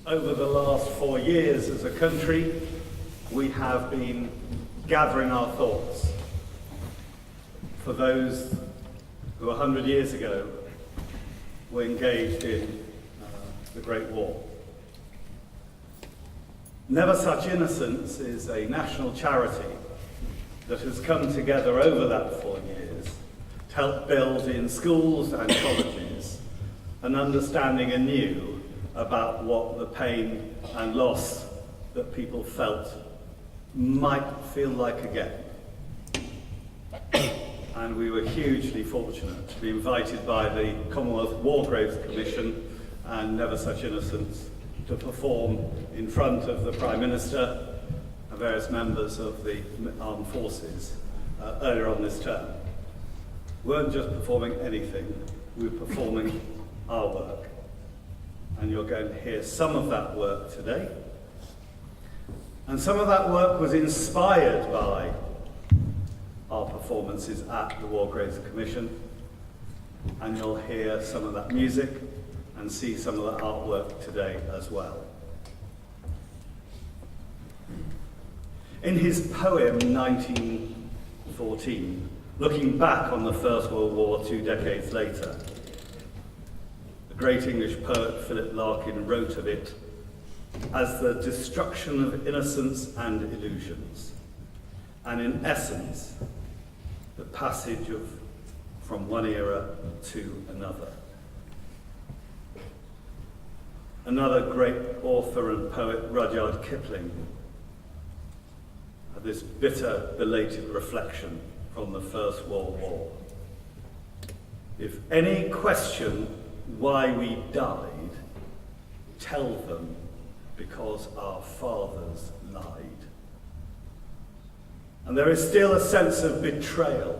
Over the last 4 years as a country, we have been gathering our thoughts for those who 100 years ago were engaged in the Great War. Never Such Innocence is a national charity that has come together over that 4 years to help build in schools and colleges an understanding anew about what the pain and loss that people felt might feel like again. And we were hugely fortunate to be invited by the Commonwealth War Graves Commission and Never Such Innocence to perform in front of the Prime Minister and various members of the armed forces earlier on this term. We weren't just performing anything, we were performing our work. And you're going to hear some of that work today. And some of that work was inspired by our performances at the War Graves Commission. And you'll hear some of that music and see some of the artwork today as well. In his poem 1914, looking back on the First World War 2 decades later, the great English poet Philip Larkin wrote of it as the destruction of innocence and illusions, and in essence, the passage from one era to another. Another great author and poet, Rudyard Kipling, had this bitter, belated reflection from the First World War. If any question why we died, tell them because our fathers lied. And there is still a sense of betrayal,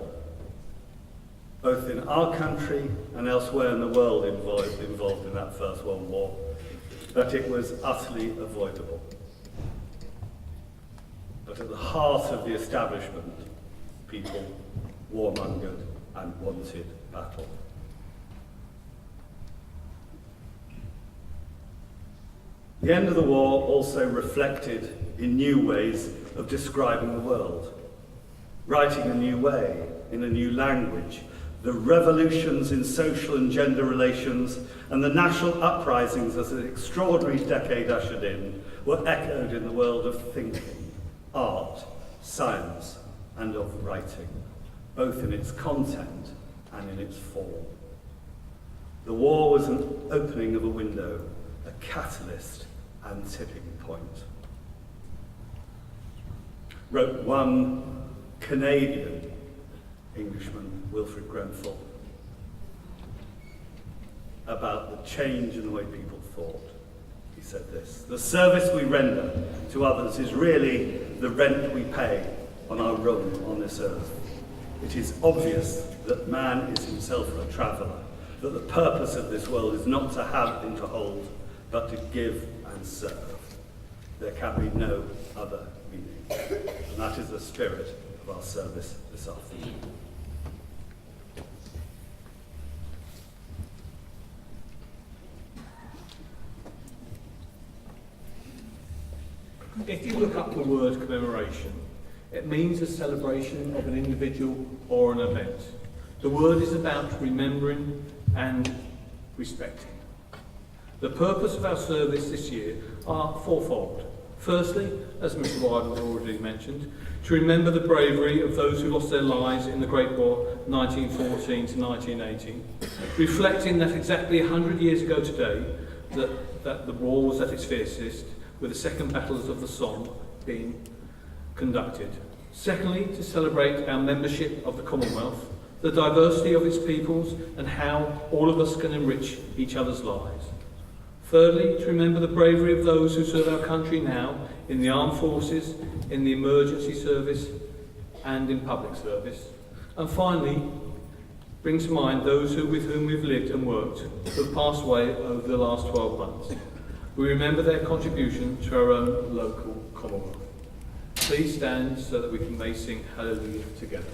both in our country and elsewhere in the world involved in that First World War, that it was utterly avoidable. But at the heart of the establishment, people warmongered and wanted battle. The end of the war also reflected in new ways of describing the world, writing a new way, in a new language. The revolutions in social and gender relations and the national uprisings as an extraordinary decade ushered in were echoed in the world of thinking, art, science, and of writing, both in its content and in its form. The war was an opening of a window, a catalyst and tipping point. Wrote one Canadian Englishman, Wilfred Grenfell, about the change in the way people thought. He said this: "The service we render to others is really the rent we pay on our room on this earth. It is obvious that man is himself a traveller, that the purpose of this world is not to have and to hold, but to give and serve. There can be no other meaning." And that is the spirit of our service this afternoon. If you look up the word commemoration, it means a celebration of an individual or an event. The word is about remembering and respecting. The purpose of our service this year are fourfold. Firstly, as Mr. Wyden has already mentioned, to remember the bravery of those who lost their lives in the Great War 1914 to 1918, reflecting that exactly 100 years ago today that the war was at its fiercest, with the second battles of the Somme being conducted. Secondly, to celebrate our membership of the Commonwealth, the diversity of its peoples, and how all of us can enrich each other's lives. Thirdly, to remember the bravery of those who serve our country now in the armed forces, in the emergency service, and in public service. And finally, bring to mind those with whom we've lived and worked, who have passed away over the last 12 months. We remember their contribution to our own local Commonwealth. Please stand so that we may sing Hallelujah together.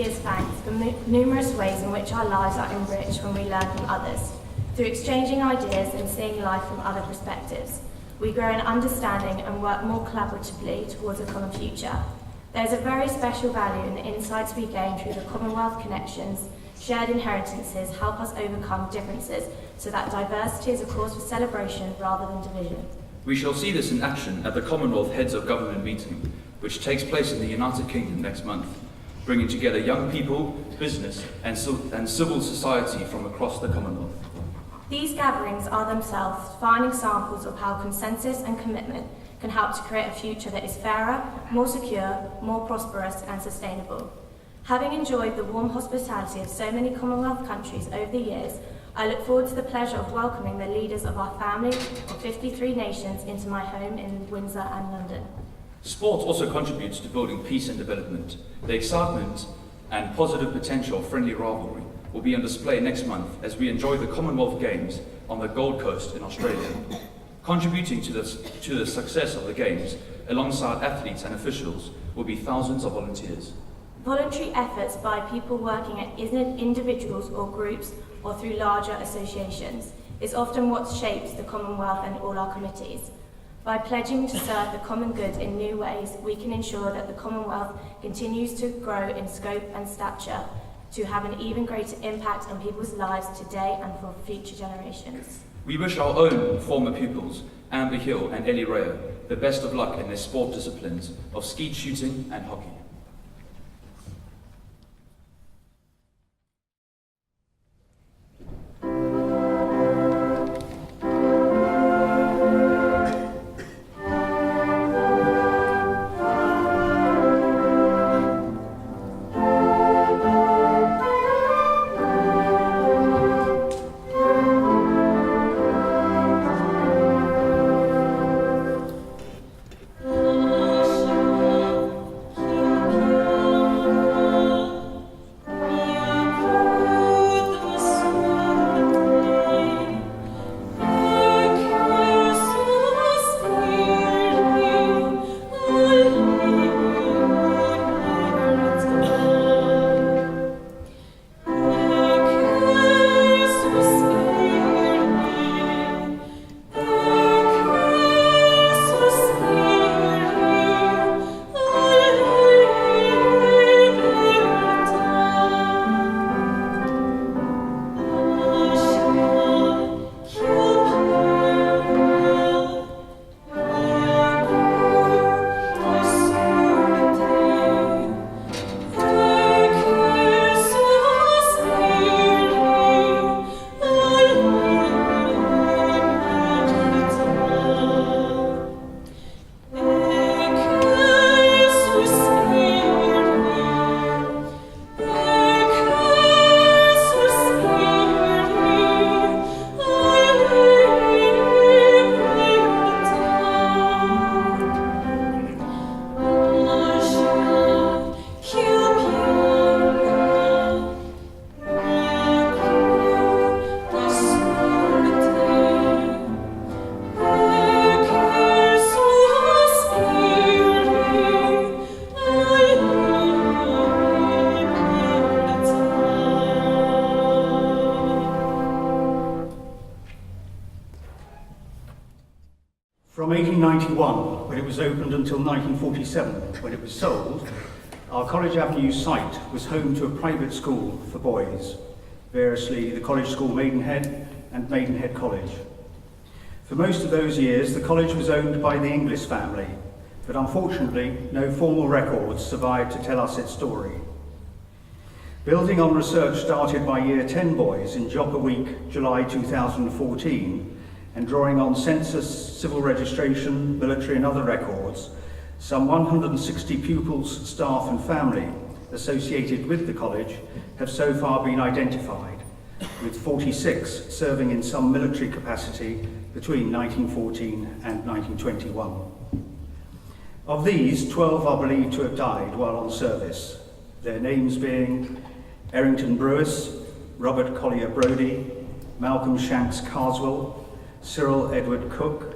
gives thanks for numerous ways in which our lives are enriched when we learn from others. Through exchanging ideas and seeing life from other perspectives, we grow in understanding and work more collaboratively towards a common future. There is a very special value in the insights we gain through the Commonwealth connections. Shared inheritances help us overcome differences so that diversity is a cause for celebration rather than division. We shall see this in action at the Commonwealth Heads of Government meeting, which takes place in the United Kingdom next month, bringing together young people, business and civil society from across the Commonwealth. These gatherings are themselves fine examples of how consensus and commitment can help to create a future that is fairer, more secure, more prosperous and sustainable. Having enjoyed the warm hospitality of so many Commonwealth countries over the years, I look forward to the pleasure of welcoming the leaders of our family of 53 nations into my home in Windsor and London. Sport also contributes to building peace and development. The excitement and positive potential of friendly rivalry will be on display next month as we enjoy the Commonwealth Games on the Gold Coast in Australia. Contributing to the success of the Games, alongside athletes and officials, will be thousands of volunteers. Voluntary efforts by people working at individuals or groups or through larger associations is often what shapes the Commonwealth and all our committees. By pledging to serve the common good in new ways, we can ensure that the Commonwealth continues to grow in scope and stature to have an even greater impact on people's lives today and for future generations. We wish our own former pupils, Amber Hill and Ellie Raya, the best of luck in their sport disciplines of skeet shooting and hockey. From 1891, when it was opened, until 1947, when it was sold, our College Avenue site was home to a private school for boys, variously the College School Maidenhead and Maidenhead College. For most of those years, the college was owned by the Inglis family, but unfortunately, no formal records survive to tell us its story. Building on research started by Year 10 boys in Joppa Week, July 2014, and drawing on census, civil registration, military and other records, some 160 pupils, staff and family associated with the college have so far been identified, with 46 serving in some military capacity between 1914 and 1921. Of these, 12 are believed to have died while on service, their names being Errington Brewis, Robert Collier Brodie, Malcolm Shanks Carswell, Cyril Edward Cook,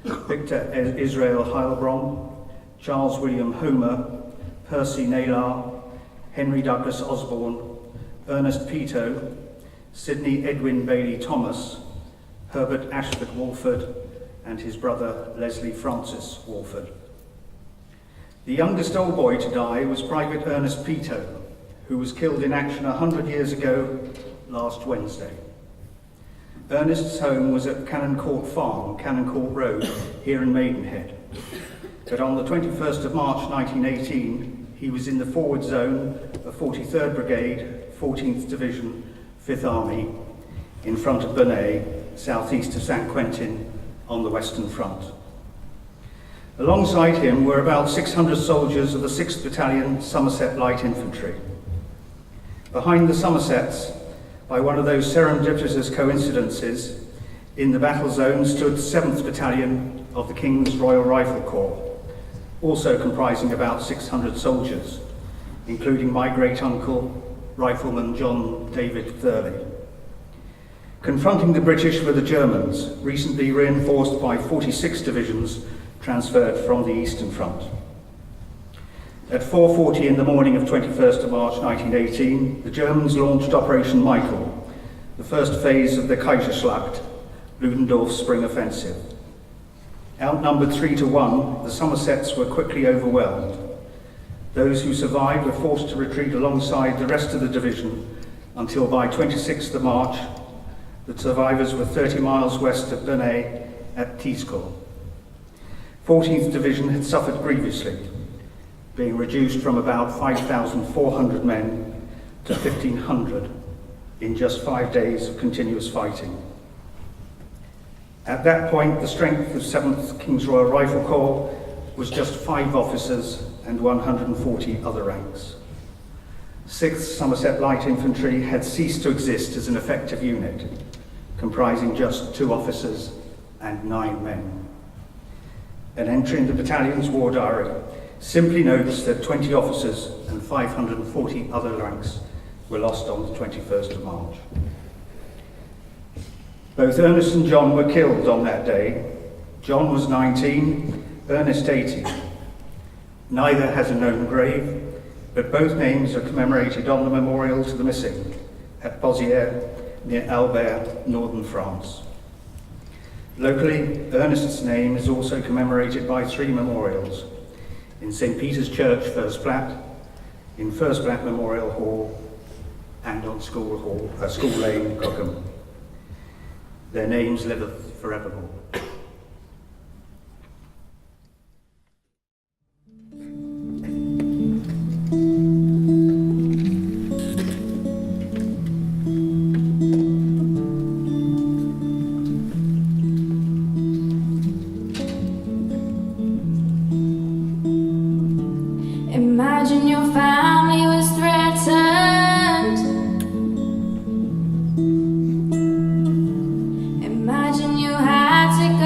Victor Israel Heilbron, Charles William Homer, Percy Naylor, Henry Douglas Osborne, Ernest Peto, Sidney Edwin Bailey Thomas, Herbert Ashford Walford, and his brother Leslie Francis Walford. The youngest old boy to die was Private Ernest Peto, who was killed in action 100 years ago last Wednesday. Ernest's home was at Cannon Court Farm, Cannon Court Road, here in Maidenhead. But on the 21st of March 1918, he was in the forward zone of 43rd Brigade, 14th Division, 5th Army, in front of Bernay, southeast of St Quentin, on the Western Front. Alongside him were about 600 soldiers of the 6th Battalion Somerset Light Infantry. Behind the Somersets, by one of those serendipitous coincidences, in the battle zone stood 7th Battalion of the King's Royal Rifle Corps, also comprising about 600 soldiers, including my great-uncle, Rifleman John David Thurley. Confronting the British were the Germans, recently reinforced by 46 divisions transferred from the Eastern Front. At 4:40 in the morning of 21st of March 1918, the Germans launched Operation Michael, the first phase of the Kaiserschlacht, Ludendorff's spring offensive. Outnumbered 3-1, the Somersets were quickly overwhelmed. Those who survived were forced to retreat alongside the rest of the division until by 26th of March, the survivors were 30 miles west of Bernay at Teescourt. 14th Division had suffered grievously, being reduced from about 5,400 men to 1,500 in just 5 days of continuous fighting. At that point, the strength of 7th King's Royal Rifle Corps was just 5 officers and 140 other ranks. 6th Somerset Light Infantry had ceased to exist as an effective unit, comprising just 2 officers and 9 men. An entry in the battalion's war diary simply notes that 20 officers and 540 other ranks were lost on the 21st of March. Both Ernest and John were killed on that day. John was 19, Ernest 80. Neither has a known grave, but both names are commemorated on the memorial to the missing at Pozières, near Albert, northern France. Locally, Ernest's name is also commemorated by 3 memorials: in St. Peter's Church, First Flat, in First Flat Memorial Hall, and on School Lane, Cookham. Their names liveth forevermore. Imagine your family was threatened. Imagine you had to go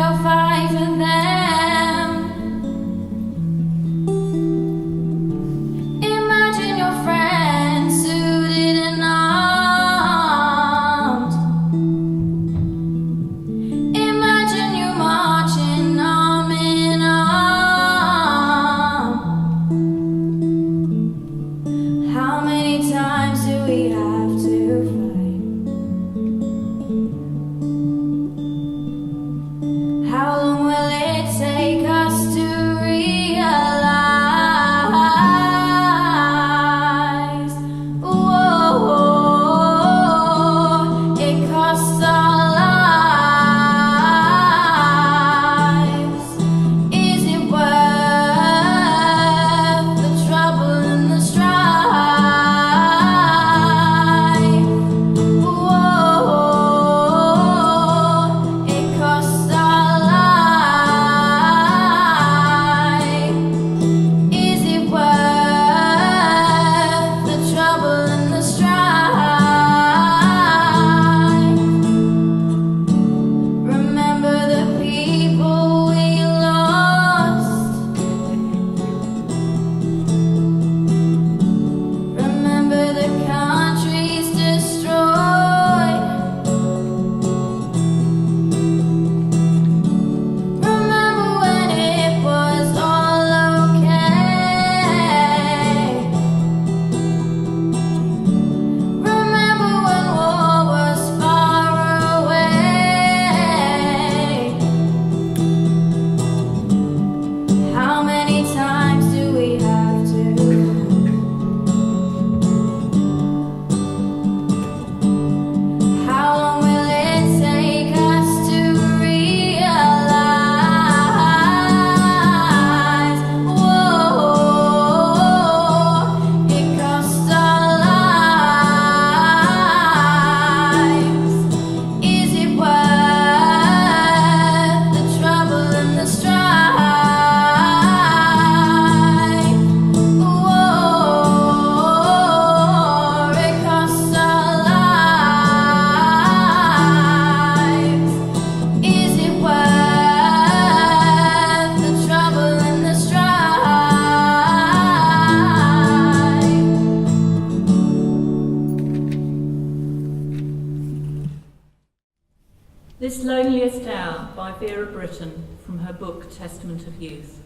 This Loneliest Hour by Vera Brittain from her book Testament of Youth.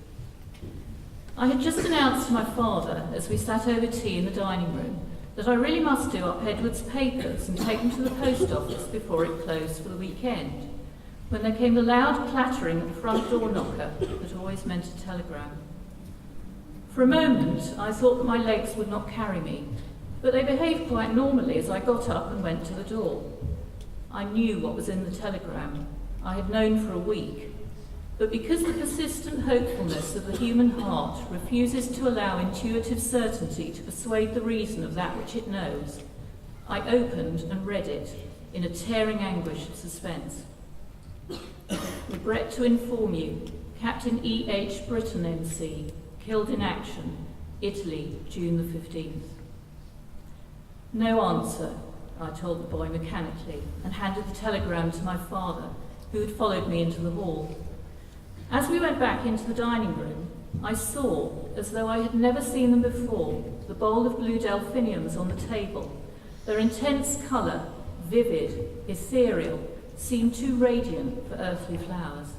I had just announced to my father, as we sat over tea in the dining room, that I really must do up Edward's papers and take them to the post office before it closed for the weekend, when there came the loud clattering at the front door knocker that always meant a telegram. For a moment, I thought that my legs would not carry me, but they behaved quite normally as I got up and went to the door. I knew what was in the telegram. I had known for a week. But because the persistent hopefulness of the human heart refuses to allow intuitive certainty to persuade the reason of that which it knows, I opened and read it in a tearing anguish of suspense. Regret to inform you, Captain E.H. Brittain, MC, killed in action, Italy, June the 15th. No answer, I told the boy mechanically, and handed the telegram to my father, who had followed me into the hall. As we went back into the dining room, I saw, as though I had never seen them before, the bowl of blue delphiniums on the table. Their intense colour, vivid, ethereal, seemed too radiant for earthly flowers.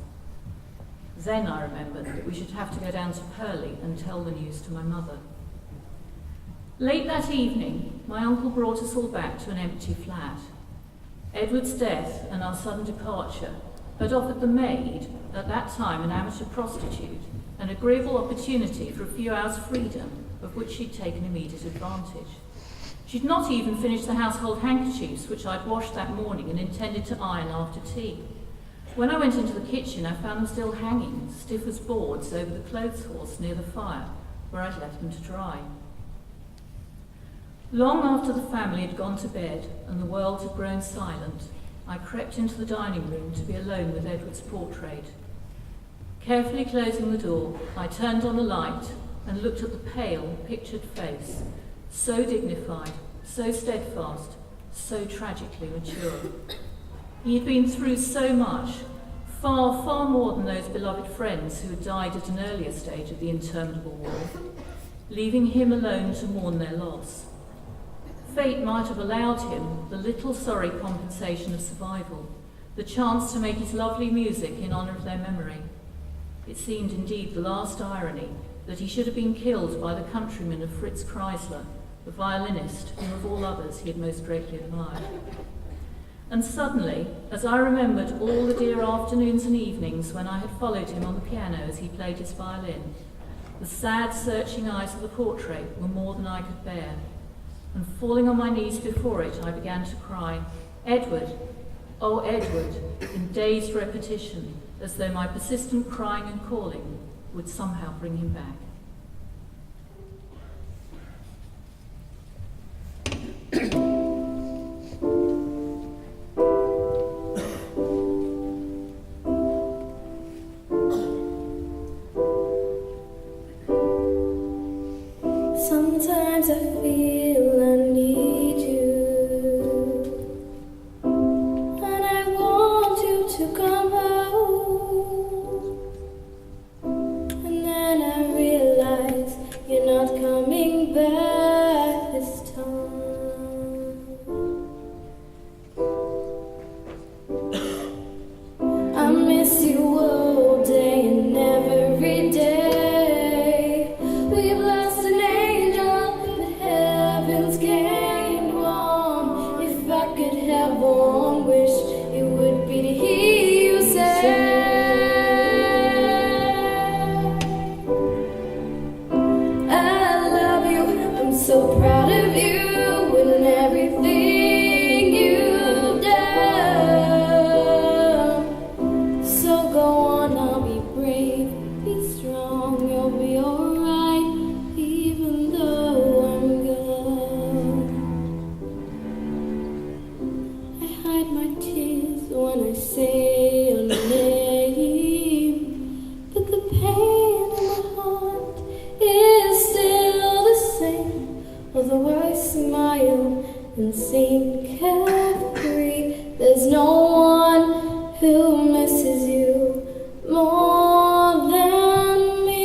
Then I remembered that we should have to go down to Purley and tell the news to my mother. Late that evening, my uncle brought us all back to an empty flat. Edward's death and our sudden departure had offered the maid, at that time an amateur prostitute, an agreeable opportunity for a few hours' freedom, of which she'd taken immediate advantage. She'd not even finished the household handkerchiefs which I'd washed that morning and intended to iron after tea. When I went into the kitchen, I found them still hanging, stiff as boards, over the clothes horse near the fire, where I'd left them to dry. Long after the family had gone to bed and the world had grown silent, I crept into the dining room to be alone with Edward's portrait. Carefully closing the door, I turned on the light and looked at the pale, pictured face, so dignified, so steadfast, so tragically mature. He had been through so much, far, far more than those beloved friends who had died at an earlier stage of the interminable war, leaving him alone to mourn their loss. Fate might have allowed him the little sorry compensation of survival, the chance to make his lovely music in honour of their memory. It seemed indeed the last irony that he should have been killed by the countrymen of Fritz Kreisler, the violinist whom of all others he had most greatly admired. And suddenly, as I remembered all the dear afternoons and evenings when I had followed him on the piano as he played his violin, the sad, searching eyes of the portrait were more than I could bear. And falling on my knees before it, I began to cry, "Edward, oh Edward," in dazed repetition, as though my persistent crying and calling would somehow bring him back. Sometimes I feel I need you, and I want you to come home, and then I realize you're not coming back this time. I miss you all day and every day. We've lost an angel, but heaven's gained one. If I could have one wish, it would be to hear you say, I love you, I'm so proud of you and everything you've done. So go on, I'll be brave, be strong, you'll be alright, even though I'm gone. I hide my tears when I say your name, but the pain in my heart is still the same. Although I smile and seem carefree, there's no one who misses you more than me.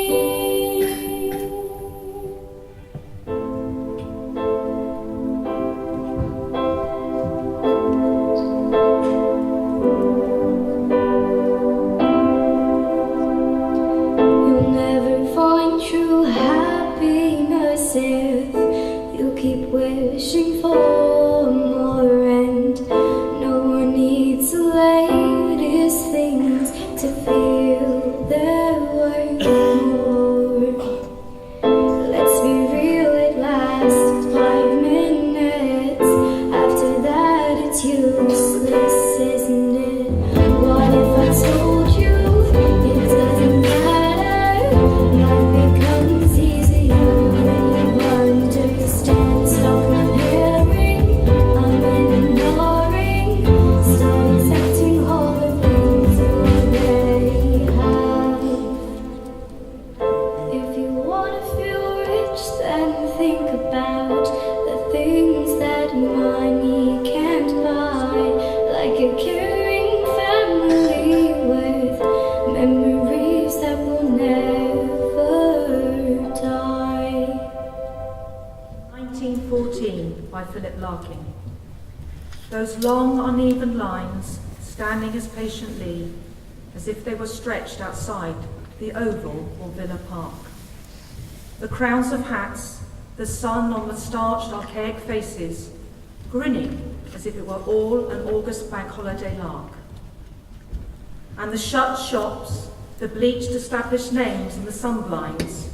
Philip Larkin. Those long, uneven lines standing as patiently as if they were stretched outside the Oval or Villa Park. The crowns of hats, the sun on the starched, archaic faces, grinning as if it were all an August bank holiday lark. And the shut shops, the bleached established names and the sunblinds,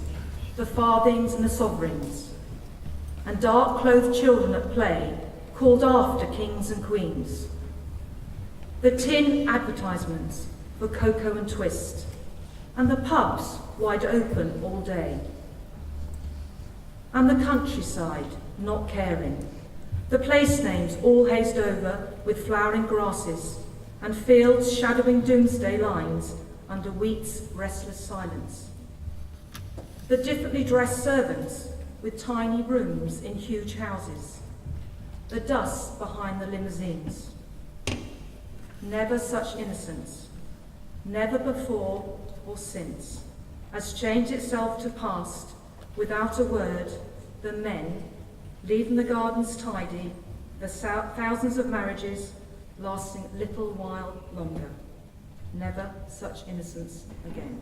the farthings and the sovereigns, and dark-clothed children at play, called after kings and queens. The tin advertisements for cocoa and twist, and the pubs wide open all day. And the countryside not caring, the place names all hazed over with flowering grasses, and fields shadowing doomsday lines under wheat's restless silence. The differently dressed servants with tiny rooms in huge houses, the dust behind the limousines. Never such innocence, never before or since, has changed itself to past without a word, the men, leaving the gardens tidy, the thousands of marriages lasting a little while longer. Never such innocence again.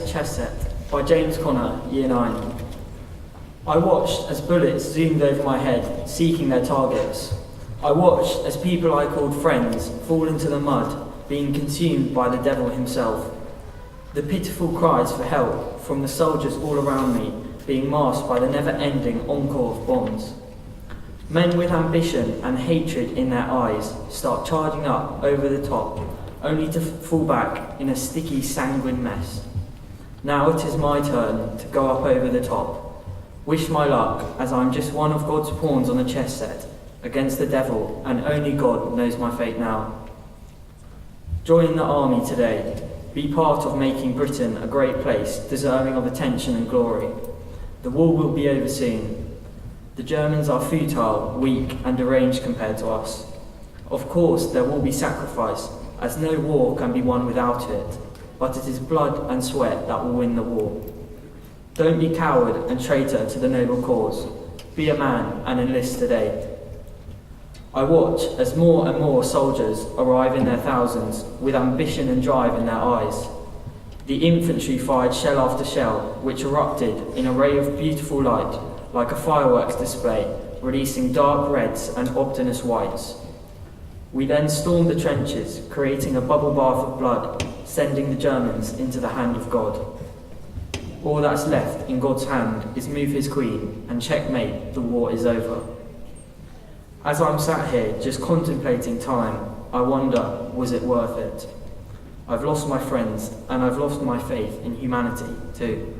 Chess Set by James Connor, Year 9. I watched as bullets zoomed over my head, seeking their targets. I watched as people I called friends fall into the mud, being consumed by the devil himself. The pitiful cries for help from the soldiers all around me being masked by the never-ending encore of bombs. Men with ambition and hatred in their eyes start charging up over the top, only to fall back in a sticky, sanguine mess. Now it is my turn to go up over the top. Wish my luck, as I'm just one of God's pawns on a chess set, against the devil, and only God knows my fate now. Join the army today. Be part of making Britain a great place, deserving of attention and glory. The war will be over soon. The Germans are futile, weak, and deranged compared to us. Of course, there will be sacrifice, as no war can be won without it, but it is blood and sweat that will win the war. Don't be coward and traitor to the noble cause. Be a man and enlist today. I watch as more and more soldiers arrive in their thousands, with ambition and drive in their eyes. The infantry fired shell after shell, which erupted in a ray of beautiful light, like a fireworks display, releasing dark reds and obdurate whites. We then stormed the trenches, creating a bubble bath of blood, sending the Germans into the hand of God. All that's left in God's hand is move his queen, and checkmate, the war is over. As I'm sat here, just contemplating time, I wonder, was it worth it? I've lost my friends, and I've lost my faith in humanity, too.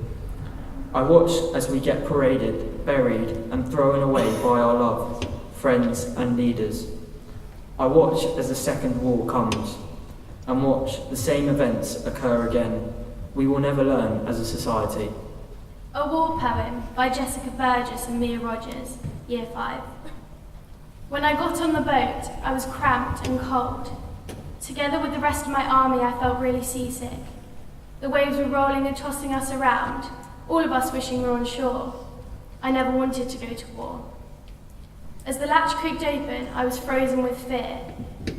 I watch as we get paraded, buried, and thrown away by our loved friends and leaders. I watch as the second war comes, and watch the same events occur again. We will never learn as a society. A War Poem by Jessica Burgess and Mia Rogers, Year 5. When I got on the boat, I was cramped and cold. Together with the rest of my army, I felt really seasick. The waves were rolling and tossing us around, all of us wishing we were on shore. I never wanted to go to war. As the latch creaked open, I was frozen with fear.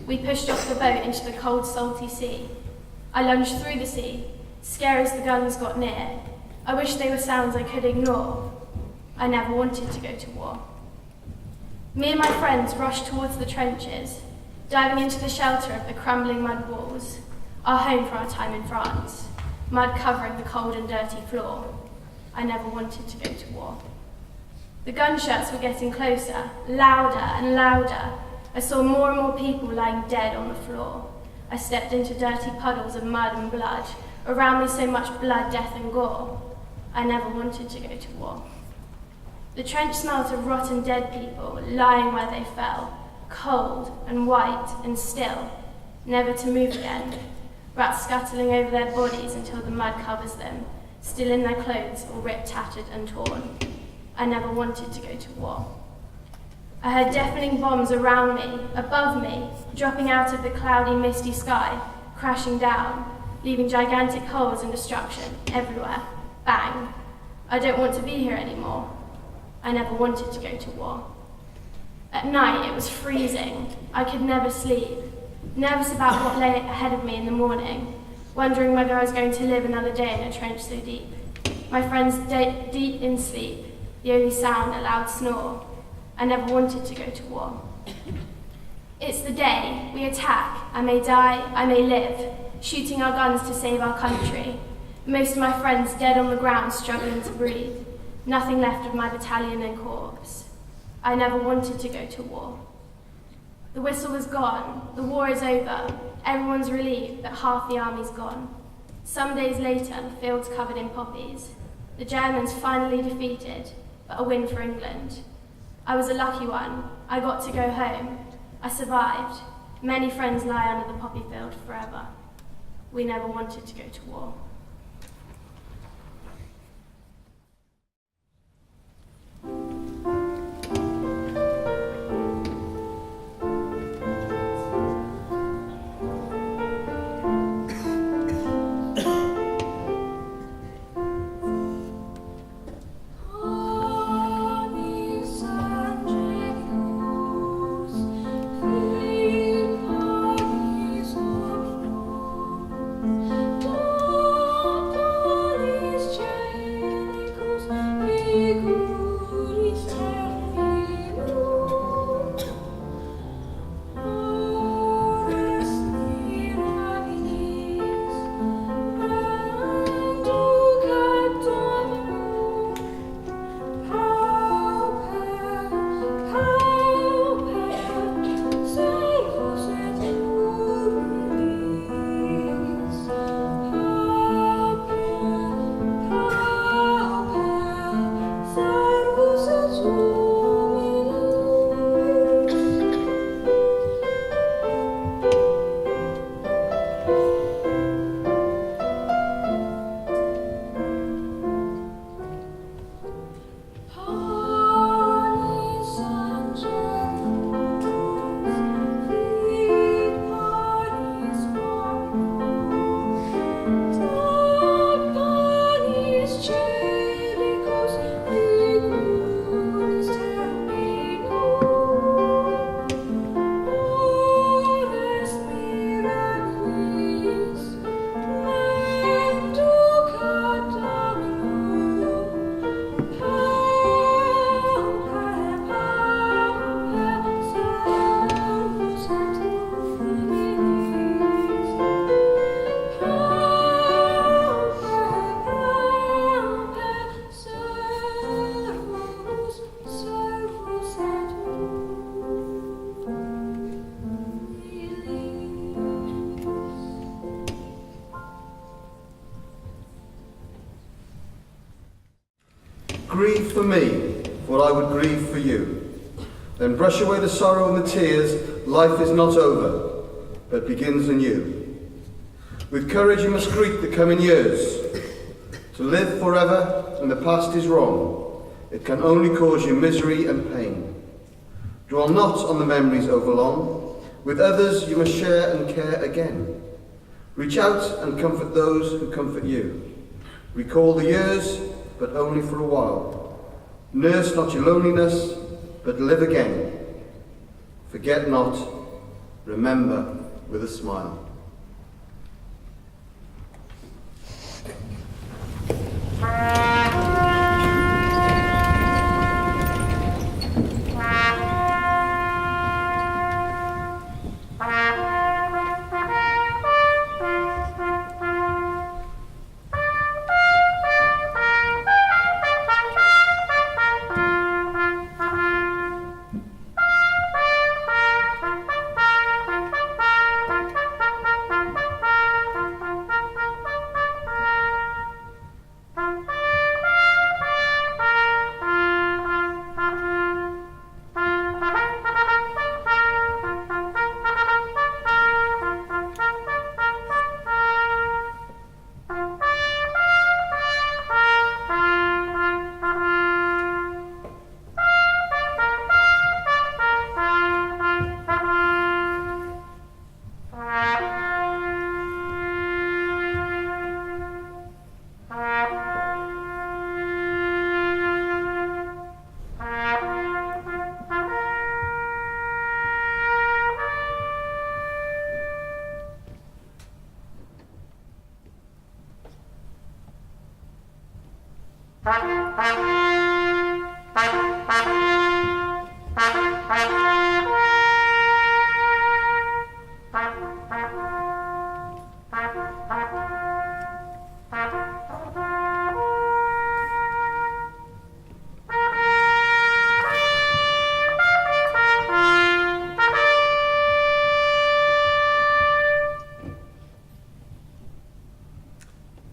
We pushed off the boat into the cold, salty sea. I lunged through the sea, scary as the guns got near. I wish they were sounds I could ignore. I never wanted to go to war. Me and my friends rushed towards the trenches, diving into the shelter of the crumbling mud walls, our home for our time in France, mud covering the cold and dirty floor. I never wanted to go to war. The gunshots were getting closer, louder and louder. I saw more and more people lying dead on the floor. I stepped into dirty puddles of mud and blood. Around me so much blood, death and gore. I never wanted to go to war. The trench smelt of rotten dead people, lying where they fell, cold and white and still, never to move again. Rats scuttling over their bodies until the mud covers them, still in their clothes all ripped, tattered and torn. I never wanted to go to war. I heard deafening bombs around me, above me, dropping out of the cloudy, misty sky, crashing down, leaving gigantic holes and destruction everywhere. Bang. I don't want to be here anymore. I never wanted to go to war. At night, it was freezing. I could never sleep, nervous about what lay ahead of me in the morning, wondering whether I was going to live another day in a trench so deep. My friends deep in sleep, the only sound a loud snore. I never wanted to go to war. It's the day we attack. I may die, I may live, shooting our guns to save our country. Most of my friends dead on the ground, struggling to breathe. Nothing left of my battalion and corps. I never wanted to go to war. The whistle was gone. The war is over. Everyone's relieved that half the army's gone. Some days later, the fields covered in poppies. The Germans finally defeated, but a win for England. I was a lucky one. I got to go home. I survived. Many friends lie under the poppy field forever. We never wanted to go to war. Oh Grieve for me, for I would grieve for you. Then brush away the sorrow and the tears. Life is not over, but begins anew. With courage you must greet the coming years. To live forever when the past is wrong, it can only cause you misery and pain. Dwell not on the memories overlong. With others you must share and care again. Reach out and comfort those who comfort you. Recall the years, but only for a while. Nurse not your loneliness, but live again. Forget not, remember with a smile.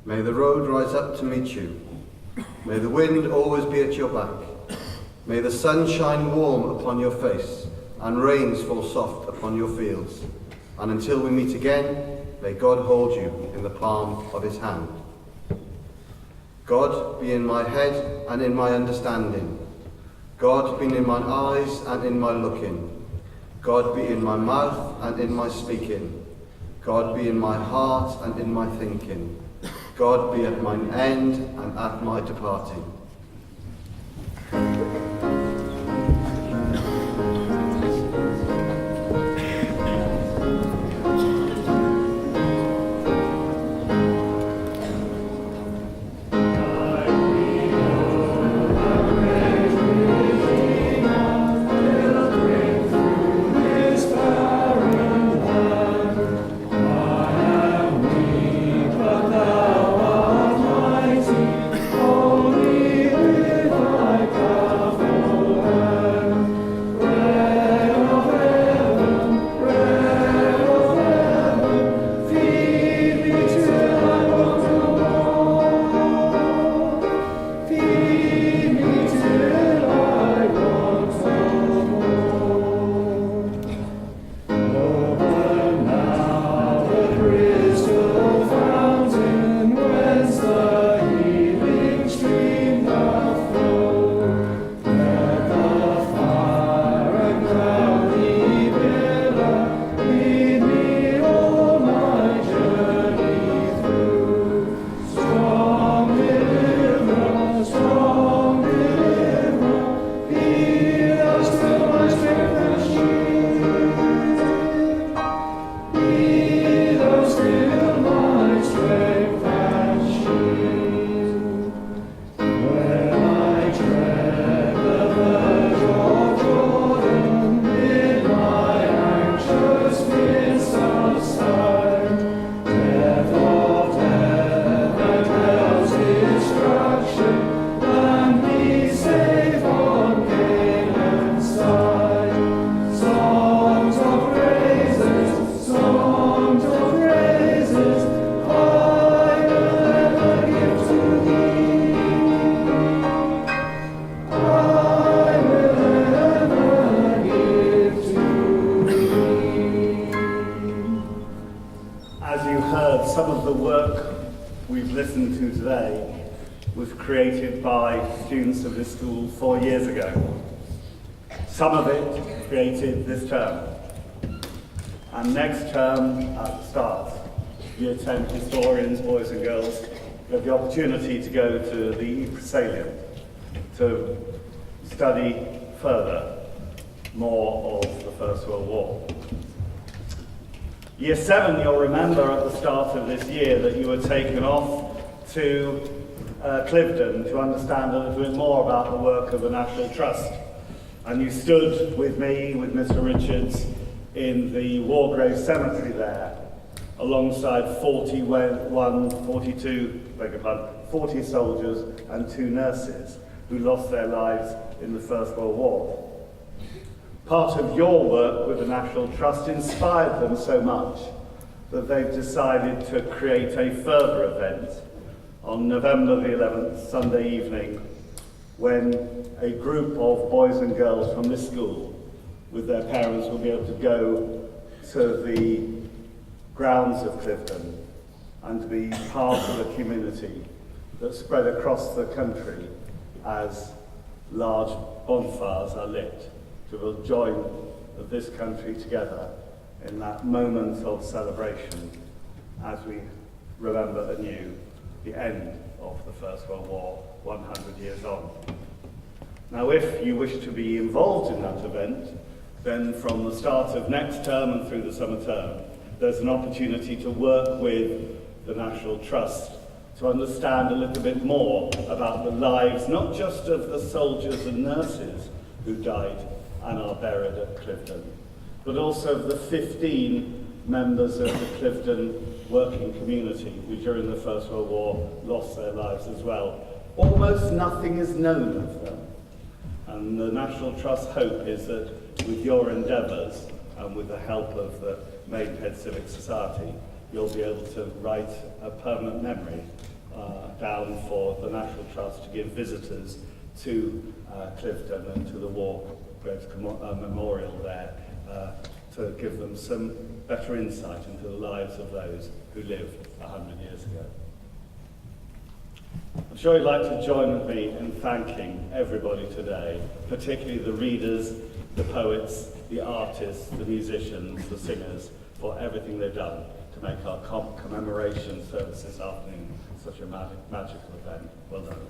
May the road rise up to meet you. May the wind always be at your back. May the sun shine warm upon your face, and rains fall soft upon your fields. And until we meet again, may God hold you in the palm of his hand. God be in my head and in my understanding. God be in mine eyes and in my looking. God be in my mouth and in my speaking. God be in my heart and in my thinking. God be at mine end and at my departing. Holy As you heard, some of the work we've listened to today was created by students of this school 4 years ago. Some of it created this term. And next term, at the start, Year 10 historians, boys and girls, have the opportunity to go to the Salient to study further more of the First World War. Year 7, you'll remember at the start of this year that you were taken off to Clifton to understand a little bit more about the work of the National Trust. And you stood with me, with Mr. Richards, in the War Grave Cemetery there, alongside 40 soldiers and 2 nurses who lost their lives in the First World War. Part of your work with the National Trust inspired them so much that they've decided to create a further event on November the 11th, Sunday evening, when a group of boys and girls from this school with their parents will be able to go to the grounds of Clifton and to be part of a community that's spread across the country as large bonfires are lit, to join this country together in that moment of celebration as we remember anew the end of the First World War 100 years on. Now, if you wish to be involved in that event, then from the start of next term and through the summer term, there's an opportunity to work with the National Trust to understand a little bit more about the lives, not just of the soldiers and nurses who died and are buried at Clifton, but also of the 15 members of the Clifton working community who during the First World War lost their lives as well. Almost nothing is known of them. And the National Trust hope is that with your endeavours and with the help of the Maidenhead Civic Society, you'll be able to write a permanent memory down for the National Trust to give visitors to Clifton and to the War Graves Memorial there to give them some better insight into the lives of those who lived 100 years ago. I'm sure you'd like to join with me in thanking everybody today, particularly the readers, the poets, the artists, the musicians, the singers, for everything they've done to make our commemoration service this afternoon such a magical event. Well done.